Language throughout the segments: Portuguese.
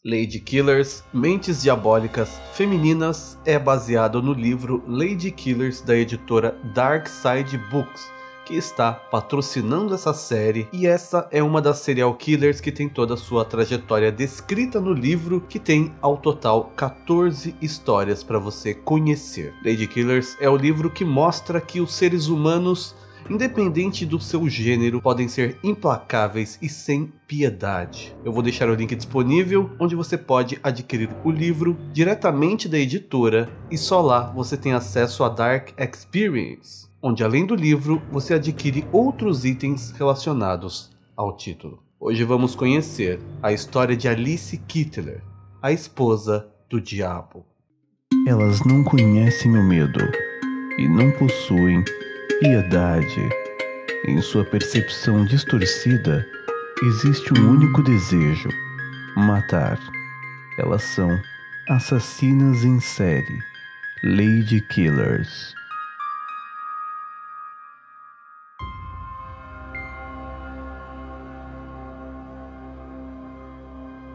Lady Killers, Mentes Diabólicas Femininas é baseado no livro Lady Killers da editora Dark Side Books, que está patrocinando essa série, e essa é uma das serial killers que tem toda a sua trajetória descrita no livro, que tem ao total 14 histórias para você conhecer. Lady Killers é o livro que mostra que os seres humanos, independente do seu gênero, podem ser implacáveis e sem piedade. Eu vou deixar o link disponível, onde você pode adquirir o livro diretamente da editora, e só lá você tem acesso à Dark Experience, onde além do livro você adquire outros itens relacionados ao título. Hoje vamos conhecer a história de Alice Kittler, a esposa do diabo. Elas não conhecem o medo e não possuem piedade. Em sua percepção distorcida, existe um único desejo: matar. Elas são assassinas em série, Lady Killers.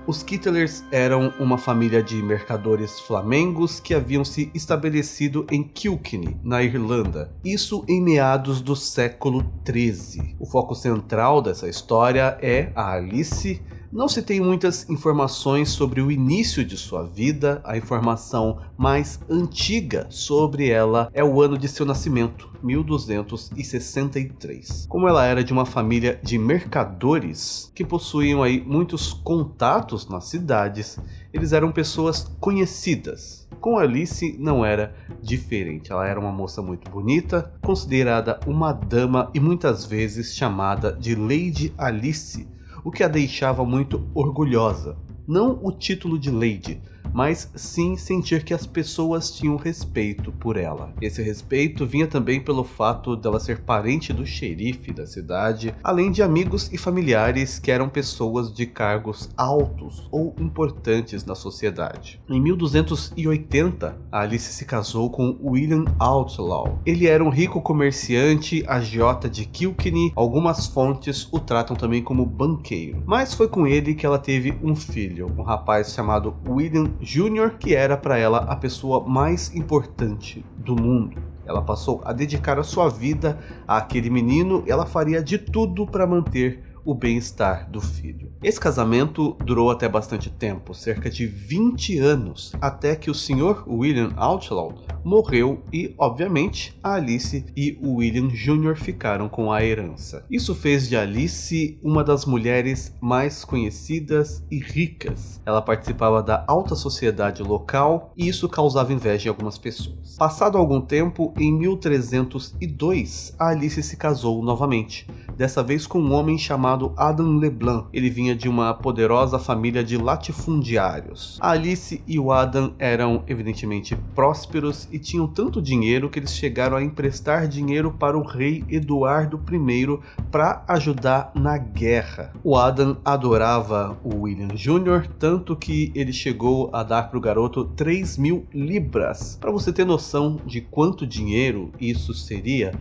Os Kittlers eram uma família de mercadores flamengos que haviam se estabelecido em Kilkenny, na Irlanda, isso em meados do século XIII. O foco central dessa história é a Alice. Não se tem muitas informações sobre o início de sua vida. A informação mais antiga sobre ela é o ano de seu nascimento, 1263. Como ela era de uma família de mercadores que possuíam aí muitos contatos nas cidades, eles eram pessoas conhecidas. Com Alice não era diferente. Ela era uma moça muito bonita, considerada uma dama e muitas vezes chamada de Lady Alice, o que a deixava muito orgulhosa. Não o título de Lady, mas sim sentir que as pessoas tinham respeito por ela. Esse respeito vinha também pelo fato dela ser parente do xerife da cidade, além de amigos e familiares que eram pessoas de cargos altos ou importantes na sociedade. Em 1280, a Alice se casou com William Outlaw. Ele era um rico comerciante, agiota de Kilkenny. Algumas fontes o tratam também como banqueiro. Mas foi com ele que ela teve um filho, um rapaz chamado William Jr., que era para ela a pessoa mais importante do mundo. Ela passou a dedicar a sua vida àquele menino e ela faria de tudo para manter o bem-estar do filho. Esse casamento durou até bastante tempo, cerca de 20 anos, até que o Sr. William Outlaw morreu e, obviamente, a Alice e o William Jr. ficaram com a herança. Isso fez de Alice uma das mulheres mais conhecidas e ricas. Ela participava da alta sociedade local e isso causava inveja em algumas pessoas. Passado algum tempo, em 1302, a Alice se casou novamente, dessa vez com um homem chamado Adam Leblanc. Ele vinha de uma poderosa família de latifundiários. A Alice e o Adam eram evidentemente prósperos e tinham tanto dinheiro que eles chegaram a emprestar dinheiro para o rei Eduardo I para ajudar na guerra. O Adam adorava o William Jr., tanto que ele chegou a dar para o garoto 3.000 libras. Para você ter noção de quanto dinheiro isso seria,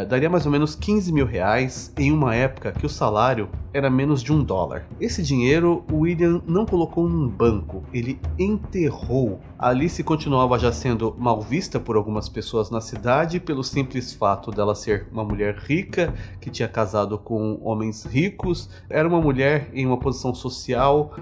daria mais ou menos 15 mil reais em uma época que o salário era menos de $1. Esse dinheiro o William não colocou num banco, ele enterrou. A Alice continuava já sendo mal vista por algumas pessoas na cidade pelo simples fato dela ser uma mulher rica, que tinha casado com homens ricos. Era uma mulher em uma posição social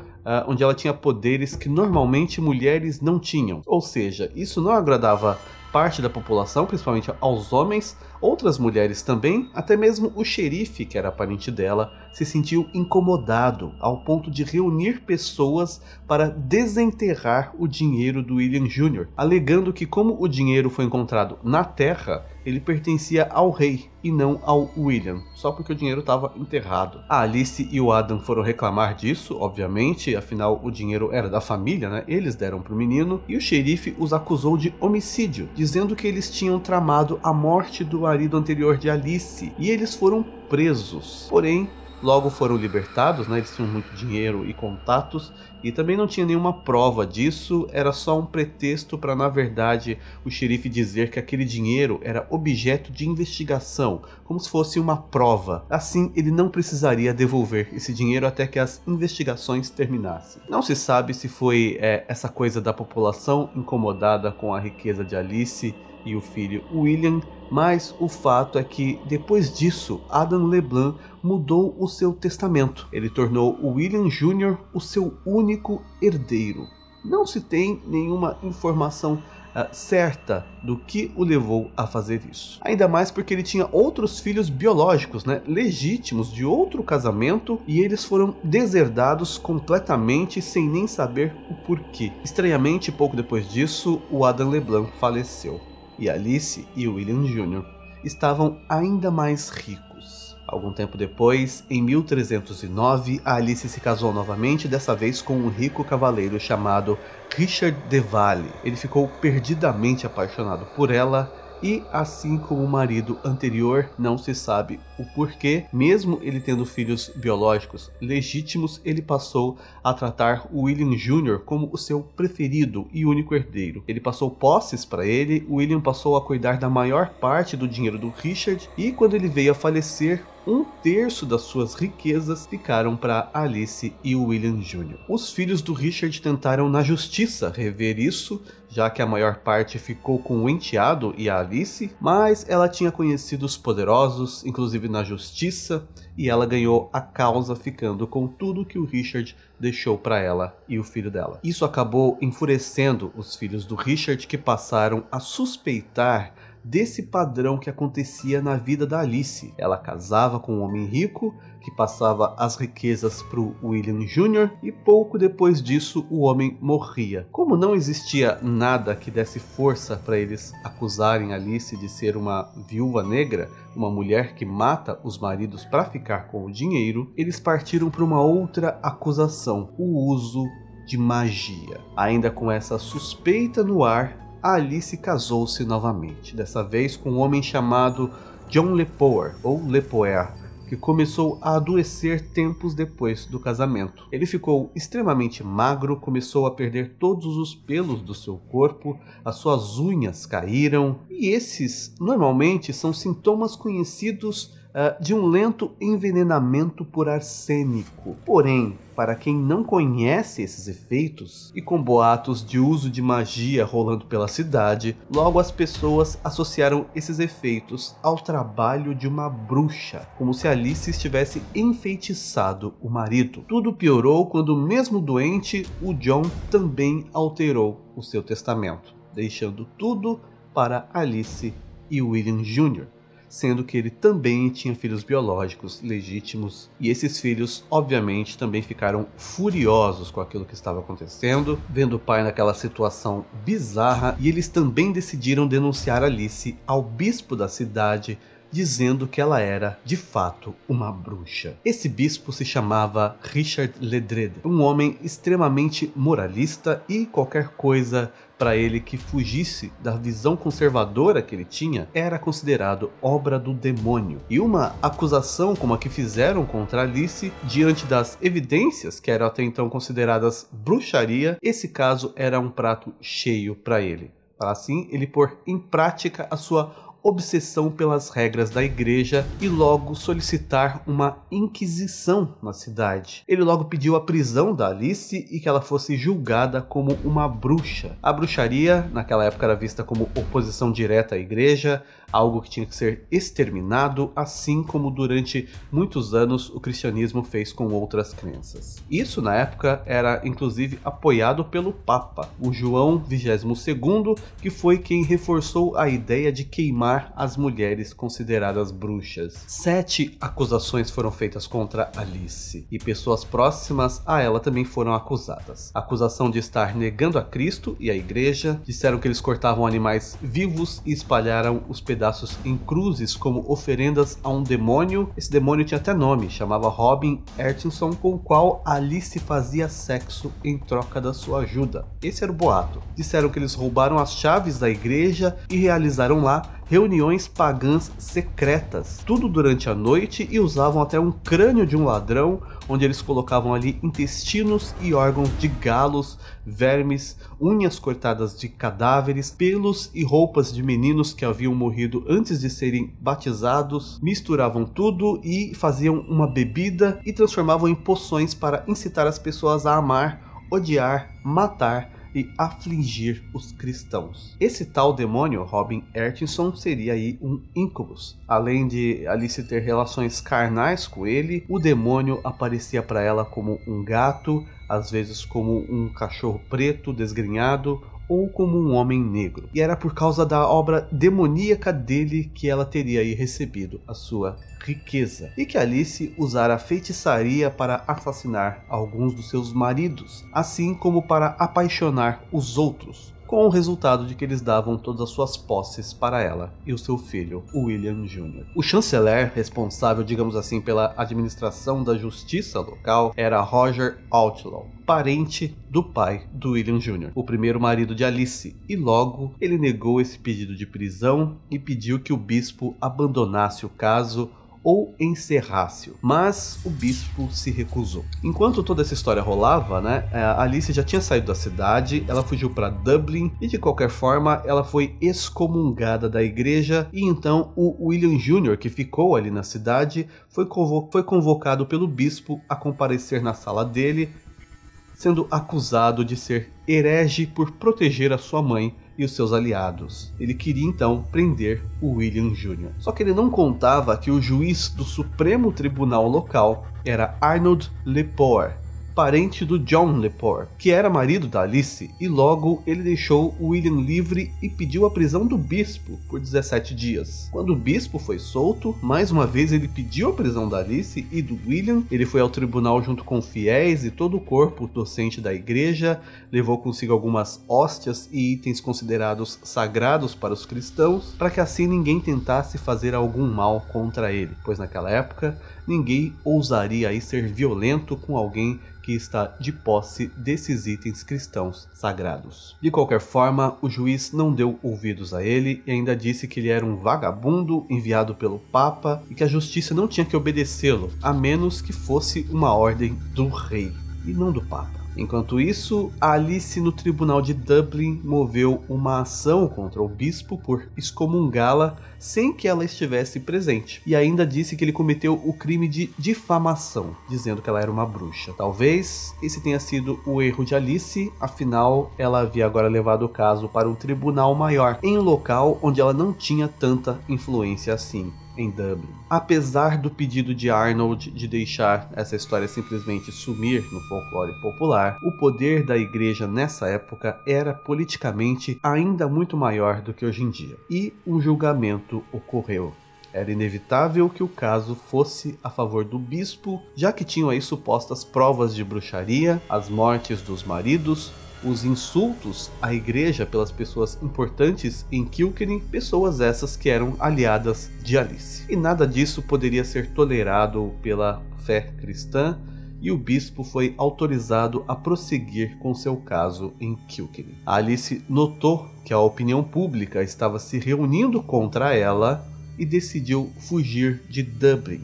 onde ela tinha poderes que normalmente mulheres não tinham. Ou seja, isso não agradava parte da população, principalmente aos homens. Outras mulheres também, até mesmo o xerife, que era parente dela, se sentiu incomodado ao ponto de reunir pessoas para desenterrar o dinheiro do William Jr., alegando que como o dinheiro foi encontrado na terra, ele pertencia ao rei e não ao William, só porque o dinheiro estava enterrado. A Alice e o Adam foram reclamar disso, obviamente, afinal o dinheiro era da família, né? Eles deram para o menino, e o xerife os acusou de homicídio, dizendo que eles tinham tramado a morte do marido anterior de Alice, e eles foram presos. Porém, logo foram libertados, né? Eles tinham muito dinheiro e contatos, e também não tinha nenhuma prova disso, era só um pretexto para, na verdade, o xerife dizer que aquele dinheiro era objeto de investigação, como se fosse uma prova. Assim, ele não precisaria devolver esse dinheiro até que as investigações terminassem. Não se sabe se foi essa coisa da população incomodada com a riqueza de Alice e o filho William, mas o fato é que depois disso Adam LeBlanc mudou o seu testamento. Ele tornou o William Jr. o seu único herdeiro. Não se tem nenhuma informação certa do que o levou a fazer isso. Ainda mais porque ele tinha outros filhos biológicos, né, legítimos de outro casamento, e eles foram deserdados completamente sem nem saber o porquê. Estranhamente, pouco depois disso, o Adam LeBlanc faleceu. E Alice e William Jr. estavam ainda mais ricos. Algum tempo depois, em 1309, a Alice se casou novamente, dessa vez com um rico cavaleiro chamado Richard de Valle. Ele ficou perdidamente apaixonado por ela e, assim como o marido anterior, não se sabe o porquê, mesmo ele tendo filhos biológicos legítimos, ele passou a tratar o William Jr. como o seu preferido e único herdeiro. Ele passou posses para ele, o William passou a cuidar da maior parte do dinheiro do Richard, e quando ele veio a falecer, 1/3 das suas riquezas ficaram para Alice e o William Jr. Os filhos do Richard tentaram na justiça rever isso, já que a maior parte ficou com o enteado e a Alice, mas ela tinha conhecidos poderosos, inclusive na justiça, e ela ganhou a causa ficando com tudo que o Richard deixou para ela e o filho dela. Isso acabou enfurecendo os filhos do Richard, que passaram a suspeitar desse padrão que acontecia na vida da Alice. Ela casava com um homem rico, que passava as riquezas para o William Jr. e pouco depois disso o homem morria. Como não existia nada que desse força para eles acusarem Alice de ser uma viúva negra, uma mulher que mata os maridos para ficar com o dinheiro, eles partiram para uma outra acusação: o uso de magia. Ainda com essa suspeita no ar, a Alice casou-se novamente, dessa vez com um homem chamado John Lepoer, ou Lepoer, que começou a adoecer tempos depois do casamento. Ele ficou extremamente magro, começou a perder todos os pelos do seu corpo, as suas unhas caíram, e esses normalmente são sintomas conhecidos de um lento envenenamento por arsênico. Porém, para quem não conhece esses efeitos, e com boatos de uso de magia rolando pela cidade, logo as pessoas associaram esses efeitos ao trabalho de uma bruxa, como se Alice estivesse enfeitiçado o marido. Tudo piorou quando, mesmo doente, o John também alterou o seu testamento, deixando tudo para Alice e William Jr., sendo que ele também tinha filhos biológicos legítimos, e esses filhos obviamente também ficaram furiosos com aquilo que estava acontecendo, vendo o pai naquela situação bizarra, e eles também decidiram denunciar Alice ao bispo da cidade, dizendo que ela era, de fato, uma bruxa. Esse bispo se chamava Richard Ledred, um homem extremamente moralista, e qualquer coisa para ele que fugisse da visão conservadora que ele tinha era considerado obra do demônio. E uma acusação como a que fizeram contra Alice, diante das evidências que eram até então consideradas bruxaria, esse caso era um prato cheio para ele, para assim ele pôr em prática a sua obsessão pelas regras da igreja e logo solicitar uma inquisição na cidade. Ele logo pediu a prisão da Alice e que ela fosse julgada como uma bruxa. A bruxaria naquela época era vista como oposição direta à igreja, algo que tinha que ser exterminado, assim como durante muitos anos o cristianismo fez com outras crenças. Isso na época era inclusive apoiado pelo Papa, o João XXII, que foi quem reforçou a ideia de queimar as mulheres consideradas bruxas. 7 acusações foram feitas contra Alice, e pessoas próximas a ela também foram acusadas. Acusação de estar negando a Cristo e a igreja, disseram que eles cortavam animais vivos e espalharam os pedaços em cruzes como oferendas a um demônio. Esse demônio tinha até nome, chamava Robin Ertinson, com o qual Alice fazia sexo em troca da sua ajuda. Esse era o boato. Disseram que eles roubaram as chaves da igreja e realizaram lá reuniões pagãs secretas, tudo durante a noite, e usavam até um crânio de um ladrão, onde eles colocavam ali intestinos e órgãos de galos, vermes, unhas cortadas de cadáveres, pelos e roupas de meninos que haviam morrido antes de serem batizados, misturavam tudo e faziam uma bebida e transformavam em poções para incitar as pessoas a amar, odiar, matar e afligir os cristãos. Esse tal demônio, Robin Ertinson, seria aí um incubus. Além de Alice ter relações carnais com ele, o demônio aparecia para ela como um gato, às vezes como um cachorro preto desgrenhado, ou como um homem negro. E era por causa da obra demoníaca dele que ela teria aí recebido a sua riqueza, e que Alice usara a feitiçaria para assassinar alguns dos seus maridos, assim como para apaixonar os outros, com o resultado de que eles davam todas as suas posses para ela e o seu filho, William Jr. O chanceler responsável, digamos assim, pela administração da justiça local era Roger Outlaw, parente do pai do William Jr., o primeiro marido de Alice, e logo ele negou esse pedido de prisão e pediu que o bispo abandonasse o caso ou encerrasse-o, mas o bispo se recusou. Enquanto toda essa história rolava, a Alice já tinha saído da cidade, ela fugiu para Dublin e de qualquer forma ela foi excomungada da igreja, e então o William Jr., que ficou ali na cidade, foi convocado pelo bispo a comparecer na sala dele, sendo acusado de ser herege por proteger a sua mãe e os seus aliados. Ele queria então prender o William Jr. Só que ele não contava que o juiz do Supremo Tribunal local era Arnold Lepore, parente do John Lepore, que era marido da Alice, e logo ele deixou o William livre e pediu a prisão do bispo por 17 dias. Quando o bispo foi solto, mais uma vez ele pediu a prisão da Alice e do William. Ele foi ao tribunal junto com fiéis e todo o corpo docente da igreja, levou consigo algumas hóstias e itens considerados sagrados para os cristãos, para que assim ninguém tentasse fazer algum mal contra ele, pois naquela época ninguém ousaria aí ser violento com alguém que está de posse desses itens cristãos sagrados. De qualquer forma, o juiz não deu ouvidos a ele e ainda disse que ele era um vagabundo enviado pelo Papa e que a justiça não tinha que obedecê-lo, a menos que fosse uma ordem do rei e não do Papa. Enquanto isso, Alice no tribunal de Dublin moveu uma ação contra o bispo por excomungá-la sem que ela estivesse presente, e ainda disse que ele cometeu o crime de difamação, dizendo que ela era uma bruxa. Talvez esse tenha sido o erro de Alice, afinal ela havia agora levado o caso para um tribunal maior, em um local onde ela não tinha tanta influência assim, em Dublin. Apesar do pedido de Arnold de deixar essa história simplesmente sumir no folclore popular, o poder da igreja nessa época era politicamente ainda muito maior do que hoje em dia, e um julgamento ocorreu. Era inevitável que o caso fosse a favor do bispo, já que tinham aí supostas provas de bruxaria, as mortes dos maridos, os insultos à igreja pelas pessoas importantes em Kilkenny, pessoas essas que eram aliadas de Alice. E nada disso poderia ser tolerado pela fé cristã, e o bispo foi autorizado a prosseguir com seu caso em Kilkenny. A Alice notou que a opinião pública estava se reunindo contra ela e decidiu fugir de Dublin.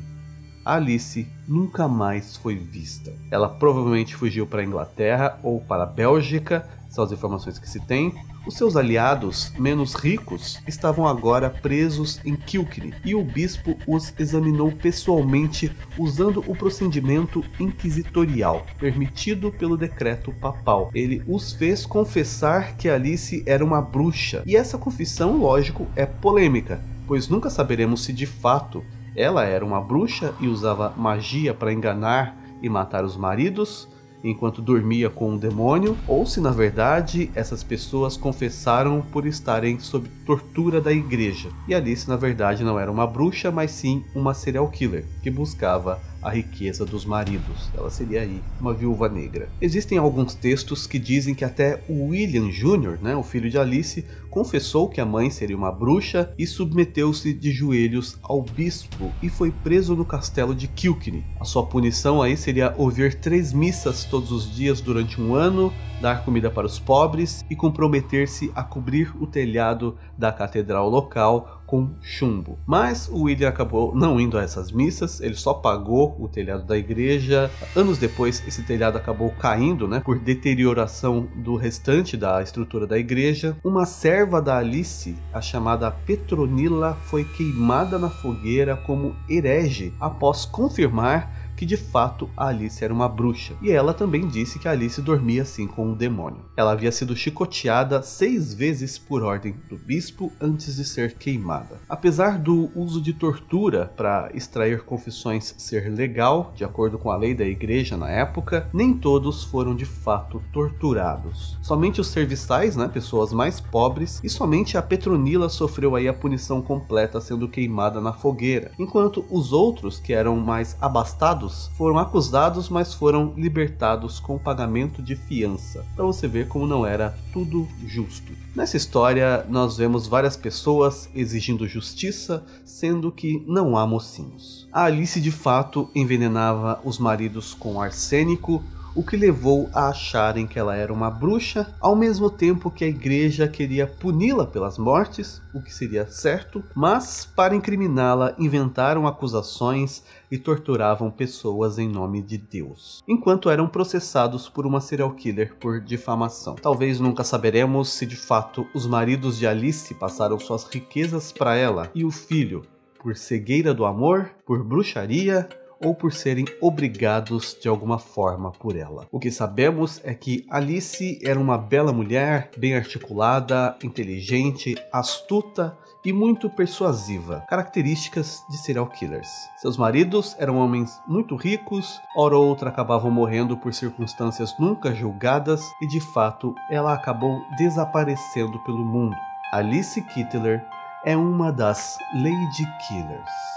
Alice nunca mais foi vista. Ela provavelmente fugiu para a Inglaterra ou para a Bélgica, são as informações que se tem. Os seus aliados, menos ricos, estavam agora presos em Kilkenny, e o bispo os examinou pessoalmente usando o procedimento inquisitorial, permitido pelo decreto papal. Ele os fez confessar que Alice era uma bruxa, e essa confissão, lógico, é polêmica, pois nunca saberemos se de fato ela era uma bruxa e usava magia para enganar e matar os maridos enquanto dormia com um demônio, ou se na verdade essas pessoas confessaram por estarem sob tortura da igreja. E Alice na verdade não era uma bruxa, mas sim uma serial killer que buscava a riqueza dos maridos. Ela seria aí uma viúva negra. Existem alguns textos que dizem que até o William Jr., o filho de Alice, confessou que a mãe seria uma bruxa e submeteu-se de joelhos ao bispo e foi preso no castelo de Kilkenny. A sua punição aí seria ouvir 3 missas todos os dias durante um ano, dar comida para os pobres e comprometer-se a cobrir o telhado da catedral local com chumbo. Mas o William acabou não indo a essas missas, ele só pagou o telhado da igreja. Anos depois, esse telhado acabou caindo, por deterioração do restante da estrutura da igreja. Uma serva da Alice, a chamada Petronila, foi queimada na fogueira como herege após confirmar que de fato a Alice era uma bruxa, e ela também disse que a Alice dormia assim com um demônio. Ela havia sido chicoteada 6 vezes por ordem do bispo antes de ser queimada. Apesar do uso de tortura para extrair confissões ser legal, de acordo com a lei da igreja na época, nem todos foram de fato torturados. Somente os serviçais, pessoas mais pobres, e somente a Petronila sofreu aí a punição completa, sendo queimada na fogueira, enquanto os outros, que eram mais abastados, foram acusados, mas foram libertados com pagamento de fiança, para você ver como não era tudo justo. Nessa história nós vemos várias pessoas exigindo justiça, sendo que não há mocinhos. A Alice de fato envenenava os maridos com arsênico, o que levou a acharem que ela era uma bruxa, ao mesmo tempo que a igreja queria puni-la pelas mortes, o que seria certo, mas para incriminá-la inventaram acusações e torturavam pessoas em nome de Deus, enquanto eram processados por uma serial killer por difamação. Talvez nunca saberemos se de fato os maridos de Alice passaram suas riquezas para ela e o filho por cegueira do amor, por bruxaria ou por serem obrigados de alguma forma por ela. O que sabemos é que Alice era uma bela mulher, bem articulada, inteligente, astuta e muito persuasiva, características de serial killers. Seus maridos eram homens muito ricos, hora ou outra acabavam morrendo por circunstâncias nunca julgadas e de fato ela acabou desaparecendo pelo mundo. Alice Kittler é uma das Lady Killers.